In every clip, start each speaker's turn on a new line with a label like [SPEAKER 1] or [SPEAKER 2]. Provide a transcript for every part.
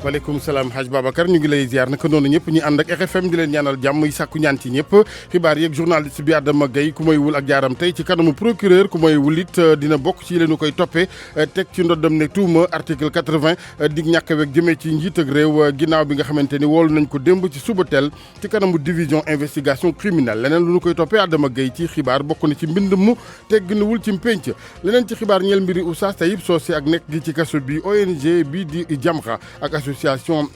[SPEAKER 1] waaleykum salaam Hadj Babacar ñu ngi lay ziar naka noonu ñëpp ñi ànd ak RFM di leen ñaanal jàmm yi sàkku ñaan ci ñëpp xibaar yeeg journaliste bi Adama Gaye ku may wul ak jaaram tey ci kanamu procureur ku may wul it dina bokk ci leenu koy toppee teg ci ndoddam ne tuuma article 80 dig ñàkk weeg jëmee ci njiit ak réew ginnaaw bi nga xamante ni woolu nañ ko démb ci suba teel ci kanamu division investigation criminelle leneen lu ñu koy toppee Adama Gaye ci xibaar bokk na ci mbind mu tegginuwul ci mpénc leneen ci xibaar ñeel mbiri Oustaz Taib Socé ak nekk gi ci kaso bi ONG bi di Jamra ak association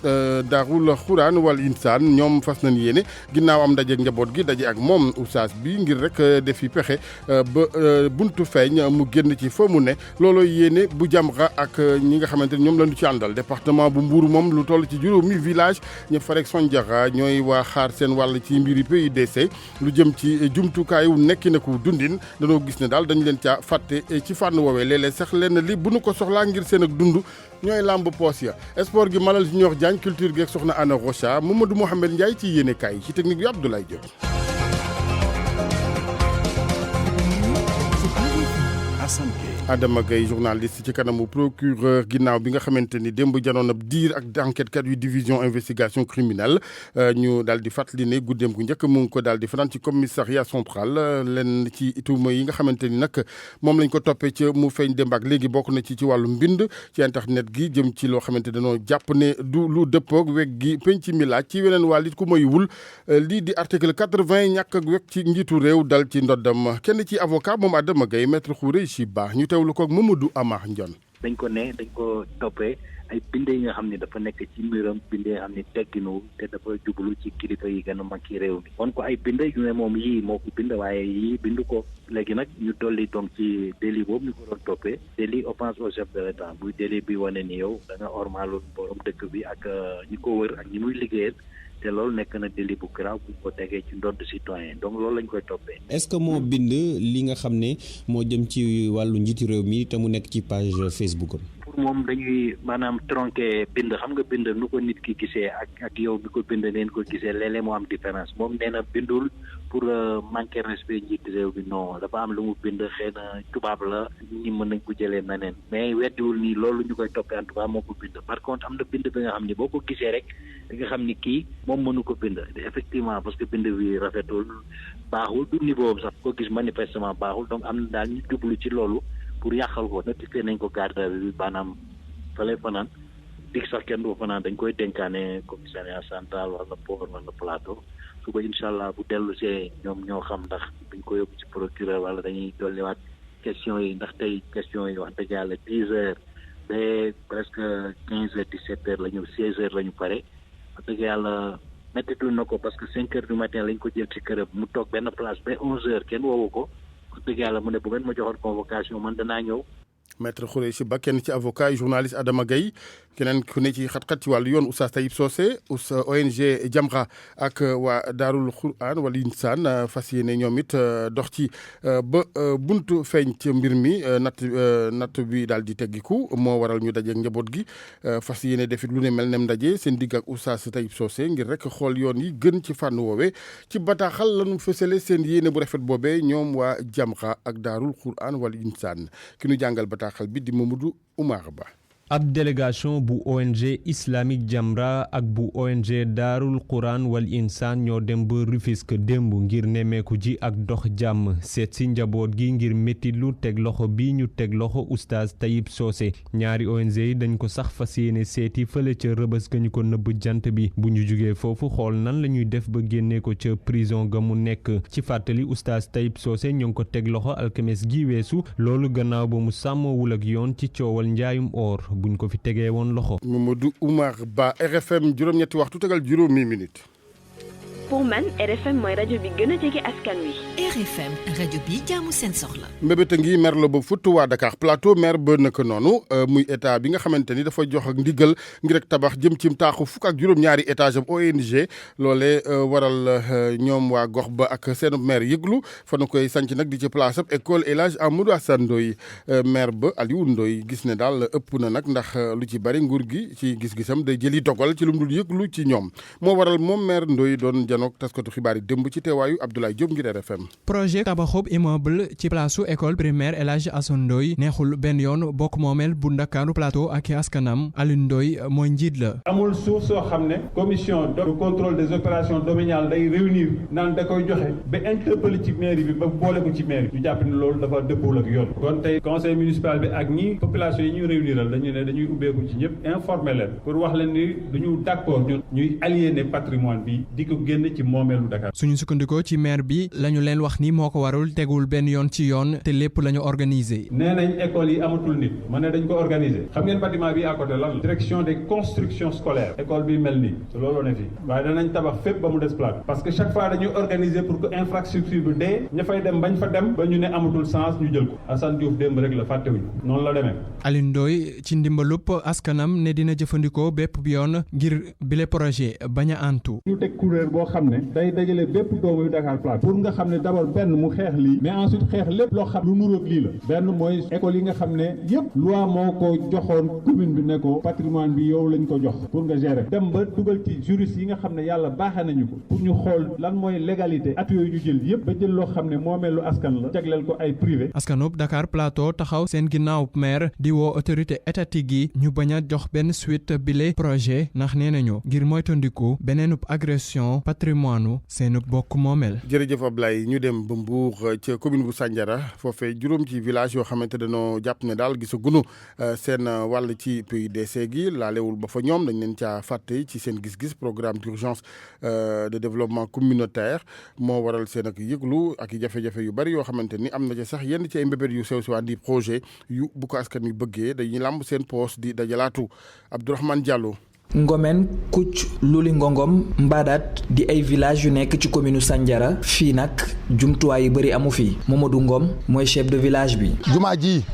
[SPEAKER 1] Daarul Quran wal Insaan ñoom fas nañ yéene ginnaaw am ndaje ak njaboot gi daje ak moom oustaz bi ngir rek defi pexe ba buntu feeñ mu génn ci fa mu ne looloo yéene bu Jamra ak ñi nga xamante ni ñoom lañu ci àndal département bu Mbour moom lu toll ci juróomi village ñu farek Sondiara ñooy waa xaar seen wàll ci mbiri PUDC lu jëm ci jumtukaayu nekki na ko dundin dañoo gis ne daal dañu leen caa fàtte ci fànn woowee léeg-léeg sax lenn li bu nu ko soxlaa ngir seen ak dund ñooy làmb poos ya sport gi Malal Junior Diagne culture gi ak soxna Anna Rocha Mamadou Mouhamed Ndiaye ci yéene kaay ci technique bi Abdoulaye Diop. Adama Gaye journaliste ci kanamu procureur ginnaaw bi nga xamante ni démb janoon ab diir ak enquête kat yu division investigation criminelle ñu daal di fàttali ne guddeem gu njëkk mu ngi ko daal di fanaan ci commissariat central leen ci tuuma yi nga xamante ni nag moom lañ ko toppee ca mu feeñ démb ak léegi bokk na ci wàllu mbind ci internet gi jëm ci loo xamante dañoo jàpp ne du lu dëppoog weg gi penc mi laaj ci weneen wàll it ku moywul lii di article 80 ñàkk ak weg ci njiitu réew dal ci ndoddam kenn ci avocat moom Adama Gaye maître Khoureychi Ba ñu teewlu ko ak Mamadou Amar Ndione.
[SPEAKER 2] dañ ko toppee ay bind yi nga xam ne dafa nekk ci mbiram bind yi nga xam ne tegginu te dafa jublu ci kilifa yi gën a mag ci réew mi kon ko ay bind yu ne moom yii moo ko bind waaye yii bind ko léegi nag ñu dolli donc ci délit boobu ñu ko doon toppee délit offense au chef de l'État buy délit bi wane ni yow da nga ormaaloon borom dëkk bi ak ñi ko wër ak ñi muy liggéeyal te loolu nekk na délit bu grave bu ko tegee ci ndodd citoyen donc loolu lañ koy toppee.
[SPEAKER 3] est-ce que moo bind li nga xam ne moo jëm ci wàllu njiitu réew mi te mu nekk ci page Facebook am.
[SPEAKER 2] pour moom dañuy maanaam tronqué bind xam nga bind nu ko nit ki gisee ak yow bi ko bind neen ko gisee léeg-léeg moo am différence moom nee na bindul pour manquer respect njiitu réew bi non dafa am lu mu bind xëy na tubaab la ñi mën nañ ko jëlee naneen mais weddiwul nii loolu ñu koy toppee en tout cas moo ko bind par contre am na bind bi nga xam ni boo ko gisee rek da nga xam ni kii moom mënu ko bind effectivement parce que bind bi rafetul baaxul du niveau sax ko gis manifestement baaxul donc am na daal ñu jublu ci loolu pour yàqal ko notifié nañ ko garde bi maanaam fa lay fanaan dig sax kenn du fanaan dañ koy dénkaane commissariat central wala port wala plateau suba incha allah bu dellu see ñoom ñoo xam ndax dañ ko yóbbu ci procureur wala dañuy dolliwaat question yi ndax tey question yi wax dëgg yàlla 10 heures ba presque 15 heures 17 heures la ñu 16 heures la ñu pare wax dëgg yàlla mettitu na ko parce que 5 heures du matin lañ ko jël ci këram mu toog benn place ba 11 heures kenn woowu ko wax dëgg yàlla mu ne bu ngeen ma joxoon convocation man danaa ñëw.
[SPEAKER 1] maître Khoureychi Ba kenn ci avocat yi journaliste Adama Gaye keneen ku ne ci xat-xat ci wàllu yoon Oustaz Taib Socé ONG Jamra ak waa Daarul Quran wal Insaan fas yéene ñoom it dox ci ba buntu feeñ ci mbir mi natt bi daal di teggiku moo waral ñu dajeek njaboot gi fas yéene defit lu ne mel nem ndaje seen digg ak Oustaz Taib Socé ngir rek xool yoon yi gën ci fànn woowee ci bataaxal lañu fësale seen yéene bu rafet boobee ñoom waa Jamra ak Daarul Quran wal Insaan ki ñu jàngal bataaxal bi di Mamadou Oumar Ba.
[SPEAKER 4] ab délégation bu ONG islamique Jamra ak bu ONG Daarul Quran wal Insaan ñoo dem ba Rufisque démb ngir nemmeeku ji ak dox jàmm seet si njaboot gi ngir méttitlu teg loxo bi ñu teg loxo Oustaz Taib Socé ñaari ONG yi dañ ko sax fas yéene seeti fële ca rëbës ga ñu ko nëbb jant bi bu ñu jugee foofu xool nan la ñuy def ba génnee ko ca prison ga mu nekk ci fàttali Oustaz Taib Socé ñoo ngi ko teg loxo alxames gi weesu loolu gannaaw ba mu sàmmoowul ak yoon ci coowal njaayum or buñ ko fi tegee woon loxo.
[SPEAKER 1] Mamadou Oumar Ba RFM juróom-ñetti waxtu tegal juróomi minute.
[SPEAKER 5] pour man RFM mooy rajo bi gën a jege askan wi.
[SPEAKER 6] RFM rajo bi jaamu seen soxla.
[SPEAKER 1] mbébéta ngi mer la ba futt waa Dakar Plateau mer ba naka noonu muy état bi nga xamante ni dafa jox ak ndigal ngir rek tabax jëm ci taaxu fukk ak juróom-ñaari étage am ONG loolee waral ñoom waa gox ba ak seen maire yëglu fa nu koy sanc nag di ci place ab école El Hadj Amadou Assane Ndoye maire ba Aliou Ndoye gis ne daal ëpp na nag ndax lu ci bari nguur gi ci gis-gisam day jëli dogal ci lu mu dul yëglu ci ñoom moo waral moom maire Ndoye doon janook taskatu xibaar yi démb ci teewaayu Abdoulaye Diop ngir RFM.
[SPEAKER 7] projet tabaxub immeuble ci place école primaire El Hadj Assane Ndoye neexul benn yoon bokk moomeel bu Ndakaaru Plateau ak askanam Alioune Ndoye mooy njiit la.
[SPEAKER 8] amul suuf soo xam ne commission de contrôle des opérations domaniales day réunir naan da koy joxe ba interpellé ci mairie bi ba boole ko ci mairie ñu jàpp ne loolu dafa dëppoo ak yoon kon tey conseil municipal bi ak ñi population yi ñuy réuniral dañu ne dañuy ubbeeku ci ñëpp informer leen pour wax leen ni duñu d'accord ñun ñuy aliéner patrimoine bi di ko génn ci moomeelu Dakar.
[SPEAKER 7] suñu sukkandikoo ci maire bi lañu leen wax ni moo ko warul tegul benn yoon ci yoon te lépp lañu organiser.
[SPEAKER 8] nee nañ école yi amatul nit ma ne dañ ko organiser xam ngeen bâtiment bi à côté lan la direction des constructions scolaires école bi mel nii te looloo ne fii waaye danañ tabax fépp ba mu des place parce que chaque fois dañuy organiser pour que infrastructure bi dee ña fay dem bañ fa dem ba ñu ne amatul sens ñu jël ko Assane Diouf démb rek la fàttewuñu noonu la demee.
[SPEAKER 7] Alioune Ndoye ci ndimbalub askanam ne dina jëfandikoo bépp yoon ngir bile projet bañ a antu.
[SPEAKER 8] ñu teg kuréel boo xam ne day dajale bépp doomu Dakar Plateau pour nga xam ne d'abord benn mu xeex lii mais ensuite xeex lépp loo xam lu nuróog lii la benn mooy école yi nga xam ne yëpp loi moo ko joxoon commune bi ne ko patrimoine bi yow lañ ko jox pour nga gérer dem ba dugal ci juriste yi nga xam ne yàlla baaxee nañu ko pour ñu xool lan mooy légalité at yooyu ñu jël yëpp ba jël loo xam ne moomeelu askan la jagleel ko ay privé.
[SPEAKER 7] askanub Dakar Plateau taxaw seen ginnaaw maire di woo autorité étatique yi ñu bañ a jox benn suite bile projet ndax nee nañu ngir moytandiku beneenub agression patrimoine seenub bokk moomeel.
[SPEAKER 1] jërëjëf Ablaye ñu dem ba Mbour ca commune bu Sandiara foofee juróom ci village yoo xamante dañoo jàpp ne daal gisagunu seen wàll ci PUDC gi laalewul ba fa ñoom dañ leen caa fàtte ci seen gis-gis programme d'urgence de développement communautaire moo waral seen ak yëglu ak jafe-jafe yu bari yoo xamante ni am na ci sax yenn ci ay mbébét yu sew siwaan di projet yu bu ko askan wi bëggee dañuy làmb seen poos di dajalaatu Abdourahmane Diallo.
[SPEAKER 9] Ngomen Kuc Luli Ngongom Mbadat di ay village yu nekk ci commune Sandiara fii nag jumtuwaay yu bëri amu fi Mamadou Ngom mooy chef de village bi.
[SPEAKER 10] jumaa ji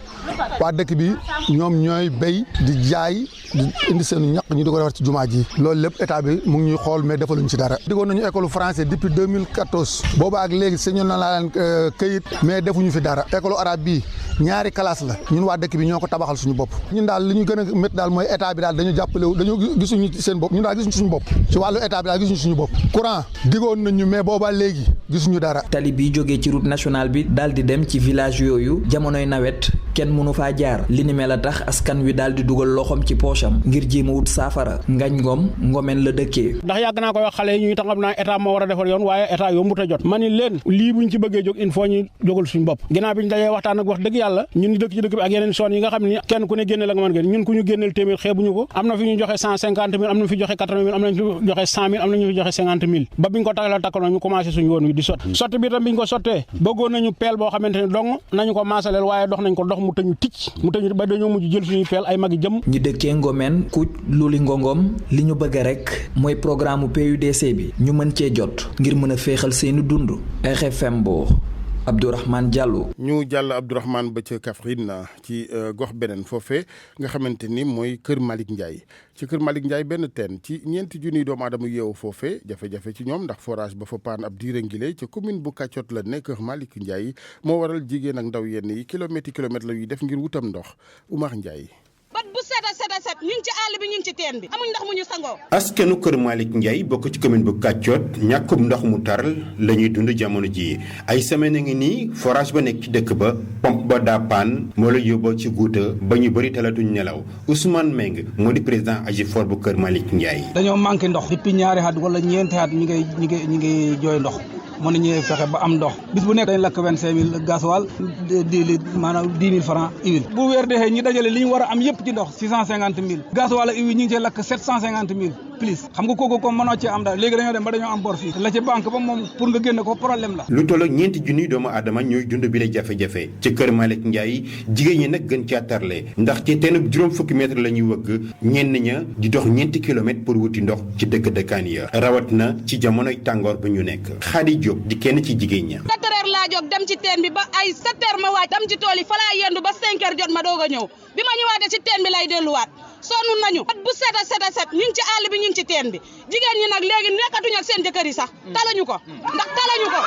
[SPEAKER 10] waa dëkk bi ñoom ñooy béy di jaay di indi seen ñaq ñu di ko defar ci jumaa ji loolu lépp état bi mu ngi ñuy xool mais defaluñ ci dara. diggoon nañu école français depuis 2014 booba ak léegi sañoon na laa leen këyit mais defuñu fi dara école arabe bi ñaari classe la ñun waa dëkk bi ñoo ko tabaxal suñu bopp ñun daal li ñu gën a métti daal mooy état bi daal dañu jàppale dañu gisuñu seen bopp ñun daal gisuñu suñu bopp ci wàllu état bi daal gisuñu suñu bopp courant diggoon nañu mais booba léegi gisuñu dara.
[SPEAKER 9] tali bi jógee ci route nationale bi daal di dem ci village yooyu jamonoy nawet kenn mënu faa jaar li ni mel a tax askan wi daal di dugal loxoom ci poosam ngir jéem a wut saafara ngañ ngoom ngomeen la dëkkee.
[SPEAKER 11] ndax yàgg naa koy wax xale yi ñuy taxaw naa état moo war a defar yoon waaye état yombut a jot ma ni leen lii buñ ci bëggee jóg il faut ñu jógal suñu bopp ginnaaw bi ñu dajee waxtaan ak wax dëgg yàlla ñun ñu dëkk ci dëkk bi ak yeneen zone yi nga xam ne kenn ku ne génne la nga mën génn ñun ku ñu génneel téeméer xeebuñu ko am na fi ñu joxe 150 000 am na fi joxe 80 000 am nañ fi joxe 100 000 am nañu fi joxe 50 000 ba biñ ko takkal ñu commencé suñu yoon wi di sotti bi tam biñ ko sottee bëggoon nañu peel boo xamante ne dong nañu ko maasaleel waaye dox nañ ko dox mu tëñu ticc mu tëñu ba dañoo mujj jël suñuy peel ay magi jëm.
[SPEAKER 9] ñi dëkkee Ngomeen Kuc Luli Ngongom li ñu bëgg rek mooy programme PUDC bi ñu mën cee jot ngir mën a féexal seeni dund. RFM Mbour Abdourahmane Diallo.
[SPEAKER 1] ñu jàll Abdourahmane ba ca Kaffrine ci gox beneen foofee nga xamante ni mooy Kër Malick Ndiaye ci Kër Malick Ndiaye benn teen ci 4 junniy doomu aadama yeewu foofee jafe-jafe ci ñoom ndax forage ba fa paan ab diire ngile ca commune bu Kàccot la ne Kër Malick Ndiaye moo waral jigéen ak ndaw yenn yi kilomètres la ñuy def ngir wutam ndox Oumar Ndiaye.
[SPEAKER 12] bat bu set ñu ngi ci àll bi ñu ngi ci teen bi amuñ ndox mu ñu sangoo.
[SPEAKER 13] askanu Kër Malick Ndiaye bokk ci commune bu Kàccoot ñàkkum ndox mu taral la ñuy dund jamono ji ay semaine a ngi nii forage ba nekk ci dëkk ba pompe ba daa paan moo la yóbboo ci guuta ba ñu bëri talatuñ nelaw Ousmane Meng moo di président AGIFOR bu Kër Malick Ndiaye.
[SPEAKER 14] dañoo manqué ndox depuis ñaari at wala ñeenti at ñu ngi jooy ndox mën nañu fexe ba am ndox bis bu nekk dañ lakk 25 000 gasoil 10 litres maanaam 10 000 francs huile bu weer dexee ñi dajale li ñu war a am yëpp ci ndox 650 000 gasoil ak huile ñu ngi cee lakk 750 000 plus xam nga kooku comme mënoo cee am daal léegi dañoo dem ba dañoo am bor fii la ci banque ba moom pour nga génn ko problème la.
[SPEAKER 13] lu toll ak 4 junniy doomu aadama ñooy dund bi la jafe-jafe ci Kër Malick Ndiaye jigéen ñi nag gën caa tarle ndax ci teenub juróom fukki mètre la ñuy wëgg ñenn ña di dox 4 kilomètres pour wuti ndox ci dëkkaan ya rawat na ci jamonoy tàngoor ba ñu nekk Khady Diop di kenn ci jigéen ña.
[SPEAKER 12] 4 heures laa jóg dem ci teen bi ba ay 7 heures ma waaj dem ci tool yi fa laa yendu ba 5 heures jot ma doog a ñëw bi ma ñëwaatee ci teen bi lay delluwaat sonn nañu at bu set a set ñu ngi ci àll bi ñu ngi ci teen bi jigéen ñi nag léegi nekkatuñu ak seen jëkkër yi sax talañu ko ndax talañu ko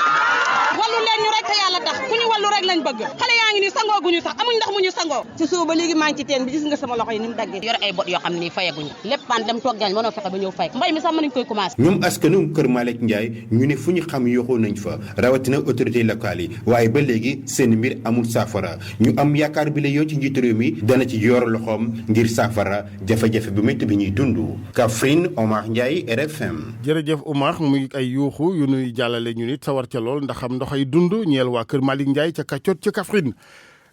[SPEAKER 12] wallu leen ñu rek te yàlla tax ku ñu wallu rek lañ bëgg xale yaa ngi nii sangoo guñu sax amuñ ndax mu ñu sangoo ci suba ba léegi maa ngi ci teen bi gis nga sama loxo yi ni mu daggee yor ay bot yoo xam ne nii fayaguñu lépp man dem toog jaañ mënoo fexe ba ñëw fay mbay mi sax mënuñ koy commencé
[SPEAKER 13] ñoom askanu Kër Malick Ndiaye ñu ne fu ñu xam yoxoo nañ fa rawatina autorités locales yi waaye ba léegi seen mbir amul saafara ñu am yaakaar bi la yoon ci njiitu réew mi dana ci yor loxoom ngir saafara jafe-jafe bu métti bi ñuy dund. Kaffrine Omar Ndiaye RFM.
[SPEAKER 1] jërëjëf Omar muy ay yuuxu yu nuy jàllale ñu nit sawar ca lool ndax am ndox ay dund ñeel waa Kër Malick Ndiaye ca Kacoot ca Kaffrine.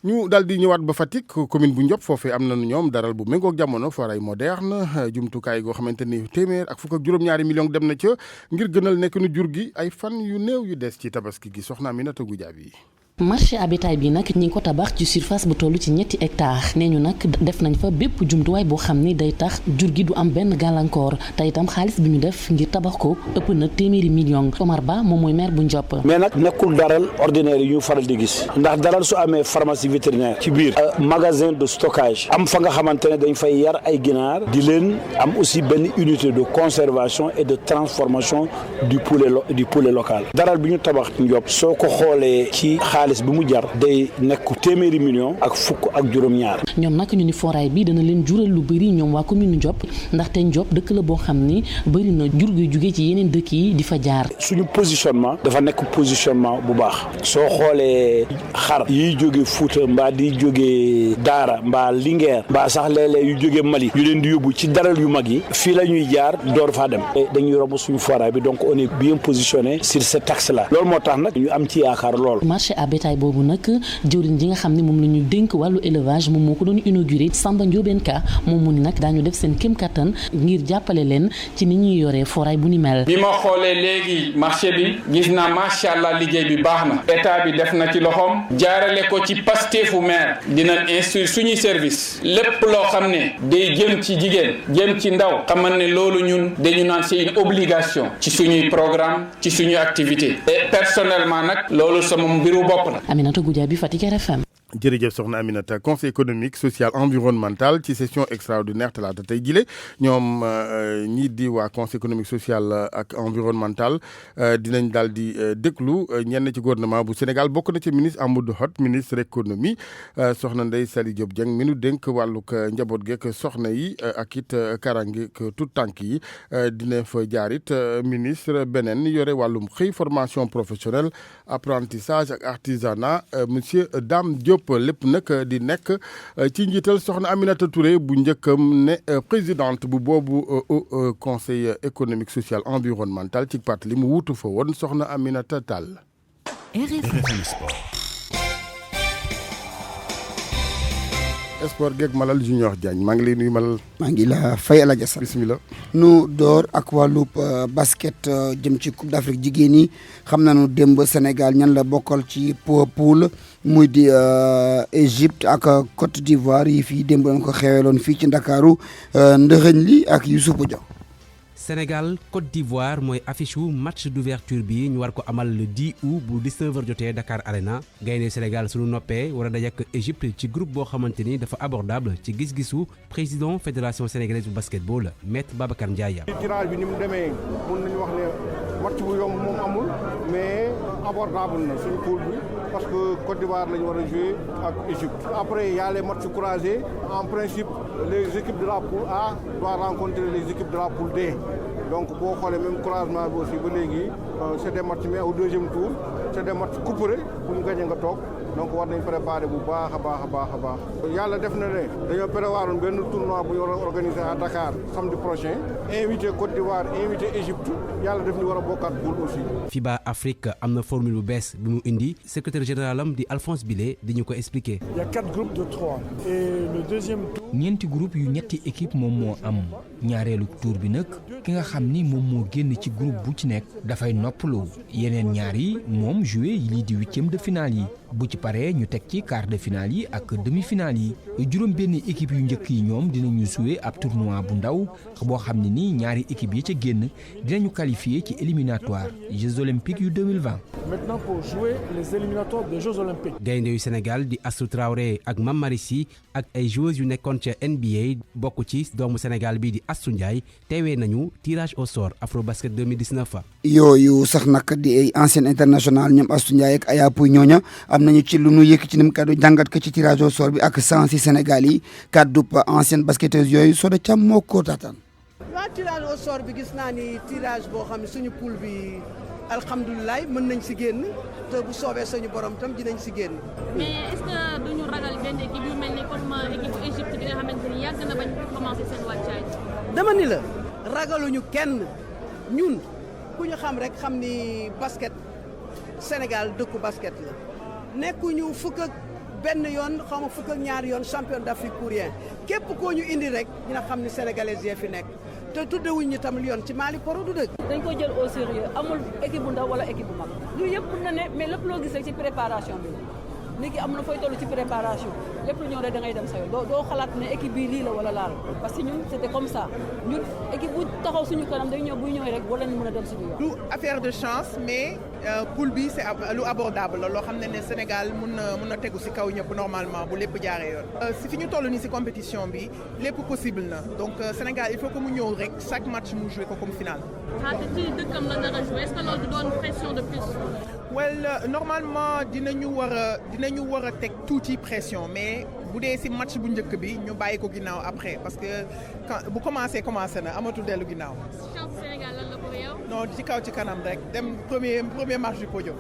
[SPEAKER 1] ñu daal di ñëwaat ba Fatick commune bu Ndiop foofee am nañu ñoom daral bu méngoog jamono foray moderne jumtukaay goo xamante ni téeméer ak fukk ak juróom-ñaari million dem na ca ngir gënal nekk nu jur gi ay fan yu néew yu des ci tabaski gi soxna Aminata Goudiaby.
[SPEAKER 15] marché habitat bi nag ñi ngi ko tabax ci surface bu toll ci 7 hectares nee ñu nag def nañ fa bépp jumtuwaay boo xam ni day tax jur gi du am benn gàllankoor te itam xaalis bi ñu def ngir tabax ko ëpp na téeméeri million Omar Ba moom mooy maire bu Ndiop.
[SPEAKER 16] mais nag nekkul daral ordinaire yi ñu faral di gis ndax daral su amee pharmacie vétérinaire ci biir magasin de stockage am fa nga xamante ne dañ fay yar ay ginaar di leen am aussi benn unité de conservation et de transformation du poulet local daral bi ñu tabax Ndiop soo ko xoolee ci xaalis bi mu jar day nekk téeméeri million ak fukk ak juróom-ñaar.
[SPEAKER 15] ñoom nag ñu ni foraay bi dana leen jural lu bëri ñoom waa commune Ndiop ndaxte Ndiop dëkk la boo xam ni bëri na jur gi jóge ci yeneen dëkk yi di fa jaar.
[SPEAKER 16] suñu positionnement dafa nekk positionnement bu baax soo xoolee xar yiy jóge Fuuta mbaa di jóge Daara mbaa Linguère mbaa sax léeg-léeg yu jóge Mali ñu leen di yóbbu ci daral yu mag yi fii la ñuy jaar door faa dem dañuy romb suñu foraay bi donc on est bien positionné sur cet axe là loolu moo tax nag ñu am ci yaakaar lool.
[SPEAKER 15] marché bétail boobu nag jëwriñ ji nga xam ne moom la ñu dénk wàllu élevage moom moo ko doon inauguré Samba Ndiobène Ka moom mu ni nag daañu def seen kéem kattan ngir jàppale leen ci ni ñuy yoree foraay bu ni mel.
[SPEAKER 17] bi ma xoolee léegi marché bi gis naa macha allah liggéey bi baax na état bi def na ci loxoom jaarale ko ci pasteefu maire dinañ instruire suñuy service lépp loo xam ne day jëm ci jigéen jëm ci ndaw xamal ne loolu ñun dañu naan c'est une obligation ci suñuy programme ci suñuy activité et personnellement nag loolu sama mbiru bopp la.
[SPEAKER 15] Aminata Goudiaby Fatick RFM.
[SPEAKER 1] jërëjëf soxna Aminata conseil économique social environnemental ci session extraordinaire talaata tey jile ñoom ñii di waa conseil économique social ak environnemental dinañ daal di déglu ñenn ci gouvernement bu Sénégal bokk na ci ministre Amadou Hott ministre économie soxna Ndeye Saly Diop Dieng mi nu dénk wàllug njaboot geek soxna yi ak it karange tout tànk yi dina fa jaarit ministre beneen yore wàllum xëy formation professionnelle apprentissage ak artisanat monsieur Dame Diop. lépp nag di nekk ci njiital soxna Aminata Touré bu njëkkam ne présidente bu boobu conseil économique social environnemental ci pàttali mu wutu fa woon soxna Aminata Tall. RFM Sport. Sport geeg Malal Junior Diagne maa ngi lay nuyu Malal.
[SPEAKER 18] maa ngi la fay Alaaji Assane.
[SPEAKER 1] bismillah. nu
[SPEAKER 18] door ak wàllub basket jëm ci Coupe d'Afrique jigéen ñi xam nañu démb Sénégal ñan la bokkal ci poule muy di Égypte ak Côte d'Ivoire yi fii démb dañ ko xeweloon fii ci Ndakaaru ndëxëñ li ak Youssoupou Dia.
[SPEAKER 19] Sénégal Côte d'Ivoire mooy affiche wu match d'ouverture bi ñu war ko amal le 10 août bu 19h jotee Dakar Arena gaynde Sénégal suñu noppee war a daje ak Égypte ci groupe boo xamante ni dafa abordable ci gis-gisu président fédération sénégalaise bu basketball maître Babacar Ndiaye.
[SPEAKER 20] tirage bi ni mu demee mun nañu wax ne match bu yomb moom amul mais abordable na suñu poule bi parce que Côte d'Ivoire la ñu war a jouer ak Égypte. Après il y a les matchs croisés en principe les équipes de la poule A doivent rencontrer les équipes de la poule D. Donc boo xoolee même croisement bi aussi ba léegi c'est des matchs mais au deuxième tour c'est des matchs couperés pour ñu gagner nga toog donc war nañ préparer bu baax a baax. yàlla def na ne dañoo prévoir benn tournoi bu ñu war a organiser à Dakar samedi prochain invité Côte d'Ivoire invité Égypte yàlla def ñu war a bokkaat poule aussi.
[SPEAKER 19] FIBA Afrique am na formule bu bees bi mu indi secrétaire général am di Alphonse Bilé di ñu ko expliquer.
[SPEAKER 21] Il y a 4 groupes de 3 et le deuxième tour.
[SPEAKER 22] ñeenti groupe yu ñetti équipe moom moo am ñaareelu tour bi nag
[SPEAKER 21] ki nga xam ni moom moo génn ci groupe bu ci nekk dafay noppalu yeneen ñaar yi moom joué lii di huitième de finale yi bu ci paree ñu teg ci quart de finale yi ak demi-finale yi juróom benn équipe yu njëkk yi ñoom dinañu joué ab tournoi bu ndaw boo xam ne ni ñaari équipe yi ca génn dinañu qualifié ci éliminatoire Jeux olympiques yu 2020.
[SPEAKER 22] Maintenant pour jouer les éliminatoires des Jeux olympiques.
[SPEAKER 19] gaynde yu Sénégal di Astou Traoré ak Mame Marie Sy ak ay joueuses yu nekkoon ca NBA bokk ci doomu Sénégal bi di Astou Ndiaye teewee nañu tirage au sort Afrobasket 2019.
[SPEAKER 18] yooyu sax nag di ay ancienne international ñoom Astou Ndiaye ak Aya Pouye ñooña am nañu ci lu nu yëkk ci nim kaddu jàngat ko ci tirage au sort bi ak 106 Sénégal yi kaddu ancienne basketteuse yooyu soo de càm moo ko taataan.
[SPEAKER 23] waaw tirage au sort bi gis naa ni tirage boo xam ne suñu poule bi alhamdulilah mën nañ si génn te bu soobee suñu borom tam dinañ si génn.
[SPEAKER 24] mais est-ce que duñu ragal benn équipe yu mel ni comme équipe Égypte bi nga xamante ni yàgg na bañ commencé seen wàccaay.
[SPEAKER 23] dama ni la ragaluñu kenn ñun ku ñu xam rek xam ni basket Sénégal dëkku basket la nekkuñu fukk ak benn yoon xaw ma fukk ak ñaari yoon champion d'Afrique pour rien képp koo ñu indi rek dina xam ni sénégalais yee fi nekk te tuddewuñ ñu tam yoon ci Mali Poro du dëgg.
[SPEAKER 25] dañ ko jël au sérieux amul équipe bu ndaw wala équipe bu mag yooyu yëpp mën na ne mais lépp loo gis rek ci préparation bi la nit ki am na fooy toll ci préparation lépp lu ñëw rek da ngay dem sa yoon doo xalaat ne équipe bii lii la wala laal parce que ñun c'était comme ça ñun équipe bu taxaw suñu kanam day ñëw buy ñëwee rek wala ñu mën a dem suñu yoon.
[SPEAKER 26] du affaire de chance mais poule bi c'est lu abordable la loo xam ne Sénégal mun na tegu ci kaw ñëpp normalement bu lépp jaaree yoon. si fi ñu toll nii ci compétition bi lépp possible na donc Sénégal il faut que mu ñëw rek chaque match mu jouer ko comme finale.
[SPEAKER 24] te ci dëkkam la nar a jouer est-ce que loolu du doon pression de plus.
[SPEAKER 26] well normalement dinañu war a teg tuuti pression mais bu dee ci match bu njëkk bi ñu bàyyi ko ginnaaw après parce que bu commencé na amatul dellu ginnaaw.
[SPEAKER 24] chance Sénégal lan la pour yow.
[SPEAKER 26] non ci kaw ci kanam rek dem premier match du podium.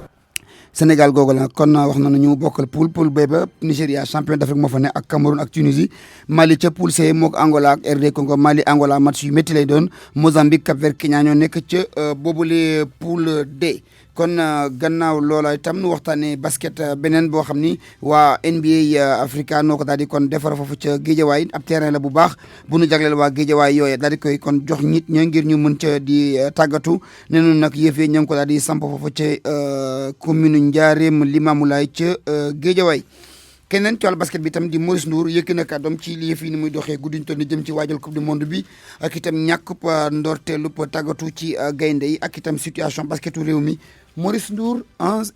[SPEAKER 18] Sénégal googu la kon wax nañu ñu bokkal poule B ba Nigéria champion d'Afrique moo fa ne ak Cameroun ak Tunisie Mali ca poule C mook Angola ak RD Congo Mali Angola match yu métti lay doon Mozambique Cap-Vert Kenya ñoo nekk ca boobule poule D. kon gannaaw loola itam nu waxtaanee basket beneen boo xam ni waa NBA Africa noo ko daal di kon defar foofu ca Géejawaay ab terrain la bu baax bu nu jagleel waa Géejawaay yooye daal di koy kon jox nit ñoo ngir ñu mën ca di tàggatu ne noonu nag yëf yi ñoo ngi ko daal di samp foofu ca commune Ndiarème Limamoulaye ca Géejawaay. keneen ci wàllu basket bi itam di Maurice Ndour yëkki na kàddoom ci lii fii ni muy doxee guddiñ toll ni jëm ci waajal coupe du monde bi ak itam ñàkk ndorteelu tàggatu ci gaynde yi ak itam situation basketu réew mi Maurice Ndour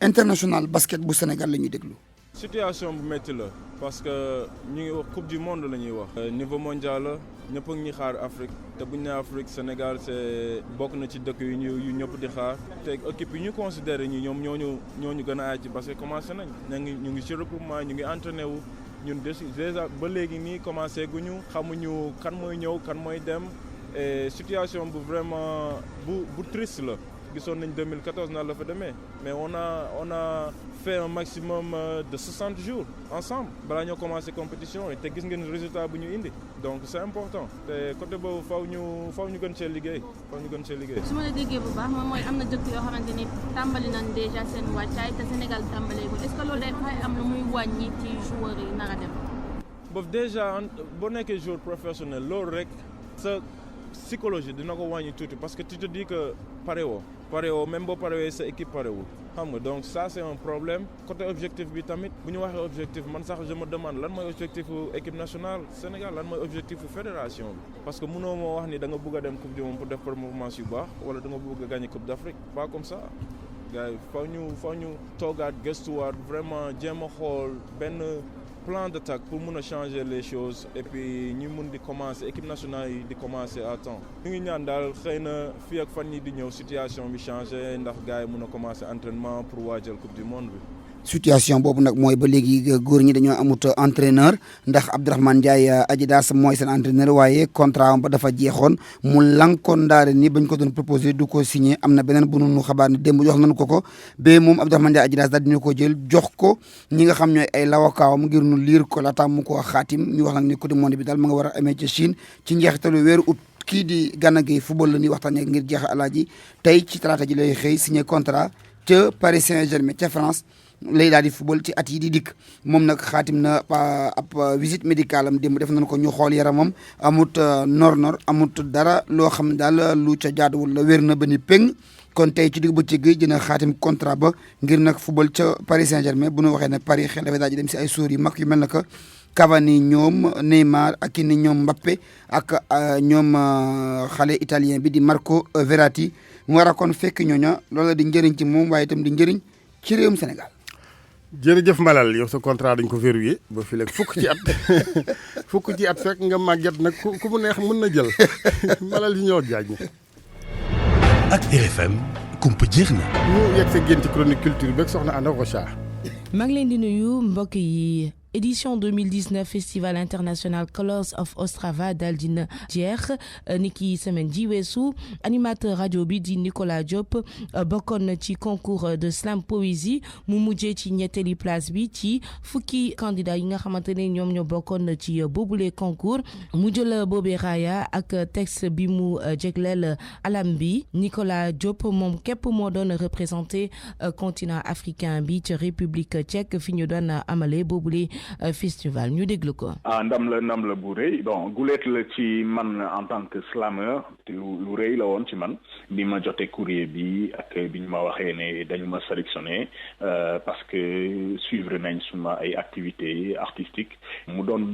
[SPEAKER 18] international basket bu Sénégal la ñuy déglu.
[SPEAKER 27] situation bu métti la parce que ñu ngi wax coupe du monde la ñuy wax. niveau mondial la ñëpp a ngi xaar Afrique te bu ñu nee Afrique Sénégal c'est bokk na ci dëkk yu ñëpp di xaar te équipe yi ñu considéré ñi ñoom ñooñu gën a aay ci parce que commencé nañ ñu ngi ci regroupement ñu ngi entraîné wu ñun déjà ba léegi nii commencé guñu xamuñu kan mooy ñëw kan mooy dem et situation bu vraiment bu triste la. gisoon nañ 2014 naa la fa demee mais on a fait un maximum de 60 jours ensemble balaa ñoo commencé compétition yi te gis ngeen résultat bu ñu indi donc c'est important te côté boobu faw ñu gën cee liggéey
[SPEAKER 24] su ma la déggee bu baax moom mooy am na dëkk yoo xamante ni tàmbali nañ déjà seen wàccaay te Sénégal tàmbalee ko est-ce que loolu day fay am na muy wàññi ci joueurs yi nar a dem.
[SPEAKER 27] boobu déjà boo nekkee joueur professionnel loolu rek sa psychologie dina ko wàññi tuuti parce que tu te dis que pare woo même boo parewee sa équipe parewul xam nga donc ça c'est un problème côté objectif bi tamit bu ñu waxee objectif man sax je me demande lan mooy objectif équipe nationale Sénégal lan mooy objectif fédération bi parce que mënoo moo wax ni da nga bëgg a dem coupe du monde pour def performance yu baax wala da nga bëgg a gagner coupe d'Afrique pas comme ça gars yi faw ñu toogaat gëstuwaat vraiment jéem a xool benn plan d'attaque pour mun a changer les choses et puis ñu mun di commencer équipe nationale yi di commencer à temps ñu ngi ñaan daal xëy na fii ak fan yi di ñëw situation bi changer ndax gars yi mun a commencer entraînement pour waajal coupe du monde bi.
[SPEAKER 18] situation boobu nag mooy ba léegi góor ñi dañoo amut entraîneur ndax Abdourahmane Ndiaye Adidas mooy seen entraîneur waaye contrat am ba dafa jeexoon mu lankoon ndaare ni bañ ko doon proposé du ko signé am na beneen bu nu xabaar ne démb jox nañu ko ba moom Abdourahmane Ndiaye Adidas daal dina ko jël jox ko ñi nga xam ñooy ay lawakaawam ngir nu liir ko laata mu ko xaatim ñu wax nag ni coupe du monde bi daal ma nga war a amee ca Chine ci njeexitalu weeru août kii di Gana Gueye football la ñuy waxtaanee ngir jeex alaaji tey ci talaata ji lay xëy signé contrat ca Paris Saint-Germain ca France lay daal di football ci at yi di dikk moom nag xaatim na ab visite médicale am démb def nañ ko ñu xool yaramam amut nor amut dara loo xam ne daal lu ca jaaduwul la wér na ba ni péng kon tey ci digg bëccëg gi dina xaatim contrat ba ngir nag football ca Paris Saint-Germain bu ñu waxee ne Paris xel dafay daal di dem si ay sóor yu mag yu mel na que Cavani ñoom Neymar ak ni ñoom Mbappé ak ñoom xale italien bi di Marco Verratti mu war a kon fekk ñooña loola di njëriñ ci moom waaye itam di njëriñ ci réewum Sénégal.
[SPEAKER 1] jërëjëf Malal yow sa contrat dañ ko verrouillé ba fii léegi fukk ci at fekk nga màgget nag ku mu neex mën na jël Malal yi ñëw jaaj ñi
[SPEAKER 2] ak RFM kumpa jeex na.
[SPEAKER 1] ñu yegg sa génti chronique culture beeg soxna Anna Rocha.
[SPEAKER 3] maa ngi leen di nuyu mbokk yi. édition 2019 festival international Colors of Ostrava daal dina jeex niki semaine ji weesu animateur rajo bi di Nicolas Diop bokkoon na ci concours de slam poésie mu mujjee ci ñetteeli place bi ci fukki candidat yi nga xamante ne ñoom ñoo bokkoon ci boobule concours mu jël boobee raaya ak texte bi mu jégleel alam bi Nicolas Diop moom képp moo doon représenté continent africain bi ci République tchèque fi ñu doon amale boobule festival ñu déglu ko.
[SPEAKER 4] ndam la bu rëy bon guleet la ci man en tant que slameur te lu rëy la woon ci man bi ma jotee courrier bi ak bi ñu ma waxee ne dañu ma sélectionné parce que suivre nañ suma ay activités artistiques mu doon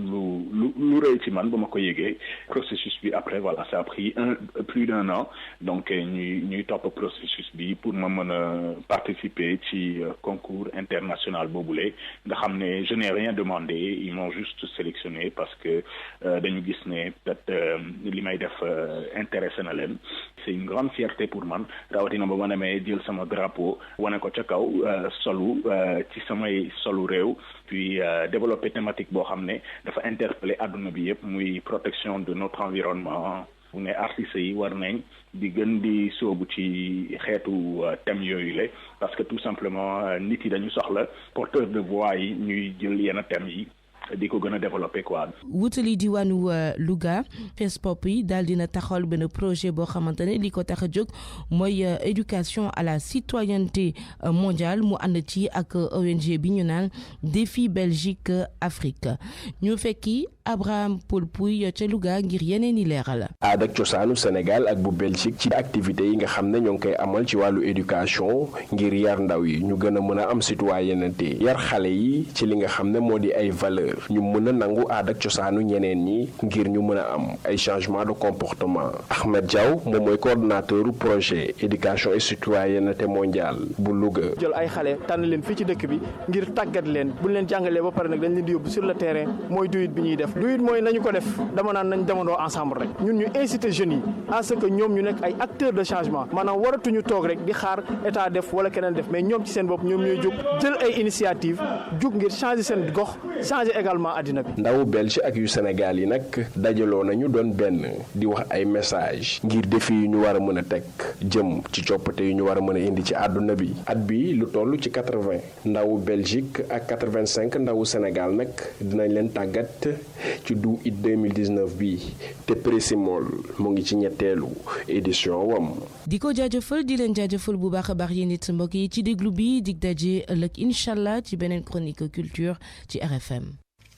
[SPEAKER 4] lu rëy ci man ba ma ko yëgee processus bi après voilà ça a pris plus d'un an donc ñuy topp processus bi pour ma mën a participer ci concours international boobule nga xam ne je n'ai rien demandé ils m'ont juste sélectionné parce que dañu gis ne peut-être li may def intéressé na leen c'est une grande fierté pour man rawatina ba ma demee jël sama drapeau wane ko ca kaw solu ci samay solu réew puis développer thématique boo xam ne dafa interpeller àdduna bi yëpp muy protection de notre environnement bu ne artistes yi war nañ di gën di soobu ci xeetu thème yooyu la parce que tout simplement nit yi dañu soxla porteur de voix yi ñuy jël yenn thèmes yi di ko gën a développé quoi.
[SPEAKER 3] wutali diwaanu Louga FESPOP yi daal dina taxawal benn projet boo xamante ne li ko tax a jóg mooy éducation à la citoyenneté mondiale mu ànd ci ak ONG bi ñu naan Défi Belgique Afrique ñu fekki Abraham Paul Pouy ca Louga ngir yeneen i leeral.
[SPEAKER 5] aada ak cosaanu Sénégal ak bu Belgique ci activités yi nga xam ne ñoo ngi koy amal ci wàllu éducation ngir yar ndaw yi ñu gën a mën a am citoyenneté yar xale yi ci li nga xam ne moo di ay valeur ñu mën a nangu aada ak cosaanu ñeneen ñi ngir ñu mën a am ay changement de comportement Ahmed Diaw moom mooy coordonnateur projet éducation et citoyenneté mondiale bu Louga.
[SPEAKER 6] jël ay xale tànn leen fii ci dëkk bi ngir tàggat leen bu leen jàngalee ba pare nag dañ leen di yóbbu sur le terrain mooy duyit bi ñuy def duyit mooy nañu ko def dama naan nañ demandoo ensemble rek ñun ñu inciter jeunes yi à ce que ñoom ñu nekk ay acteurs de changement maanaam waratuñu toog rek di xaar état def wala keneen def mais ñoom ci seen bopp ñoom ñooy jóg jël ay initiative jóg ngir changer seen gox changer également àddina bi.
[SPEAKER 5] ndawu Belge ak yu Sénégal yi nag dajaloo nañu doon benn di wax ay message ngir défi yu ñu war a mën a teg jëm ci coppite yu ñu war a mën a indi ci àdduna bi at bi lu toll ci 80 ndawu Belgique ak 85 ndawu Sénégal nag dinañ leen tàggat ci du it 2019 bi te Précimol mu ngi ci ñetteelu édition wam.
[SPEAKER 3] di ko jaajëfal di leen jaajëfal bu baax a baax yéen it mbokk yi ci déglu bi dig daje ëllëg incha allah ci beneen chronique culture ci RFM.